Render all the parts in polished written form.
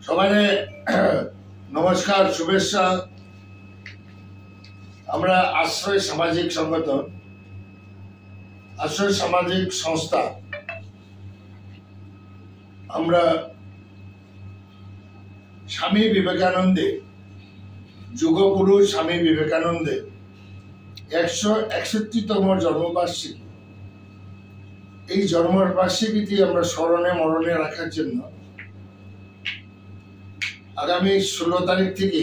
সবাইকে নমস্কার, শুভেচ্ছা। আমরা আশ্রয় সামাজিক সংগঠন, আশ্রয় সামাজিক সংস্থা, আমরা স্বামী বিবেকানন্দে, যুগপুরুষ স্বামী বিবেকানন্দে 161তম জন্মবার্ষিকী, এই জন্মবার্ষিকীটি আমরা স্মরণে মরণে রাখার জন্য আগামী 16 তারিখ থেকে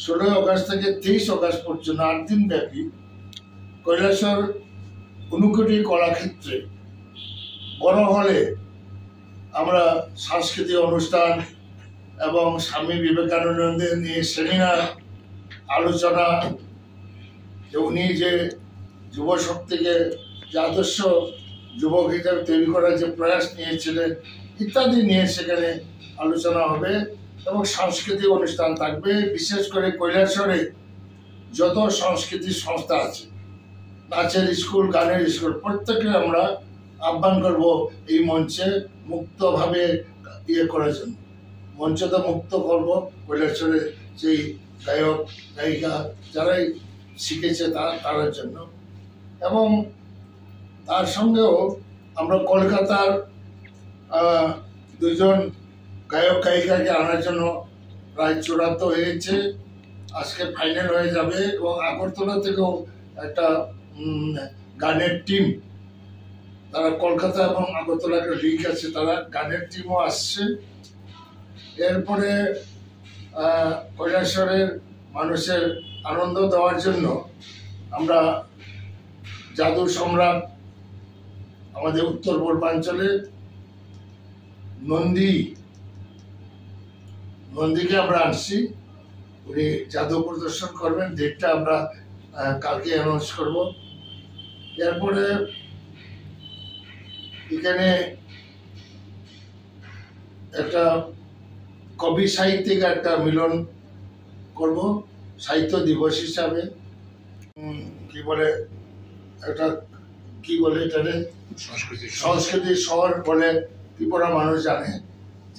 16 আগস্ট থেকে 23 আগস্ট পর্যন্ত 8 দিন ব্যাপী কৈলাসহর ঊনকোটি কলাক্ষেত্রে বড় হলে আমরা সাংস্কৃতিক অনুষ্ঠান এবং স্বামী বিবেকানন্দের নিয়ে সেমিনার, আলোচনা, যে উনি যে যুব শক্তিকে যে আদর্শ যুবক হিসেবে তৈরি করার যে প্রয়াস নিয়েছিলেন ইত্যাদি নিয়ে সেখানে আলোচনা হবে এবং সাংস্কৃতিক অনুষ্ঠান থাকবে। বিশেষ করে কৈলাসহরে যত সাংস্কৃতিক সংস্থা আছে, নাচের স্কুল, গানের স্কুল, প্রত্যেকে আমরা আহ্বান করব এই মঞ্চে মুক্তভাবে করার জন্য। মঞ্চটা মুক্ত করব কৈলাসহরে সেই গায়ক গায়িকা যারাই শিখেছে তার জন্য। এবং তার সঙ্গেও আমরা কলকাতার দুজন গায়ক গায়িকাকে আনার জন্য প্রায় চূড়ান্ত হয়েছে, আজকে ফাইনাল হয়ে যাবে। এবং আগরতলা থেকেও একটা গানের টিম, তারা কলকাতা এবং আগরতলা একটা লিঙ্ক আছে, তারা গানের টিমও আসছে। এরপরে কৈলাসহরের মানুষের আনন্দ দেওয়ার জন্য আমরা জাদু সম্রাট, আমাদের উত্তর পূর্বাঞ্চলে নন্দীকে আমরা আনছি, উনি জাদু প্রদর্শন করবেন। ডেটটা আমরা কালকে অ্যানাউন্স করব। এরপরে এখানে একটা কবি সাহিত্যিক একটা মিলন করব সাহিত্য দিবস হিসাবে। কি বলে এটাকে সংস্কৃতি শহর বলে ত্রিপুরা মানুষ জানে।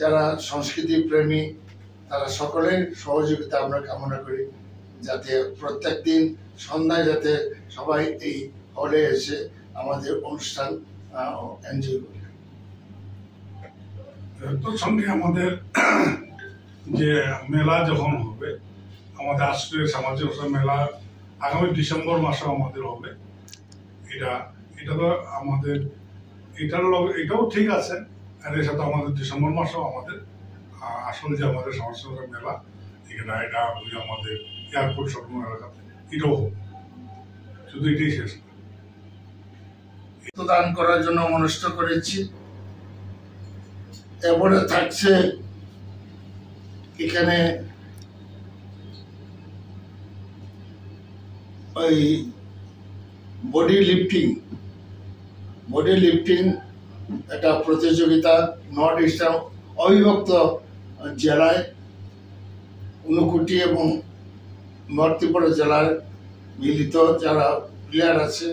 যারা সংস্কৃতি প্রেমী তারা সকলের সহযোগিতা আমরা কামনা করি, যাতে প্রত্যেক দিন সন্ধ্যায় যাতে সবাই এই হলে এসে আমাদের অনুষ্ঠান এনজয় করে। তোর সঙ্গে আমাদের যে মেলা যখন হবে, আমাদের আশ্রয় সামাজিক মেলা আগামী ডিসেম্বর মাসে আমাদের হবে। এটা তো আমাদের এটাও ঠিক আছে। আর এর সাথে আমাদের ডিসেম্বর মাসেও আমাদের আসলে যে আমাদের সাংস্কৃতিক মেলা এখানে এটা আমাদের এয়ারপোর্ট সংলগ্ন এলাকাতে এটাও হবে। শুধু এটাই শেষ না, দান করার জন্য মনস্থ করেছি। এরপরে থাকছে এখানে ওই বডি লিফটিং একটা প্রতিযোগিতা নর্থ ইস্টার্ন অবিভক্ত জেলায় ঊনকোটি এবং নর্থ ত্রিপুরা জেলার মিলিত যারা প্লেয়ার আছে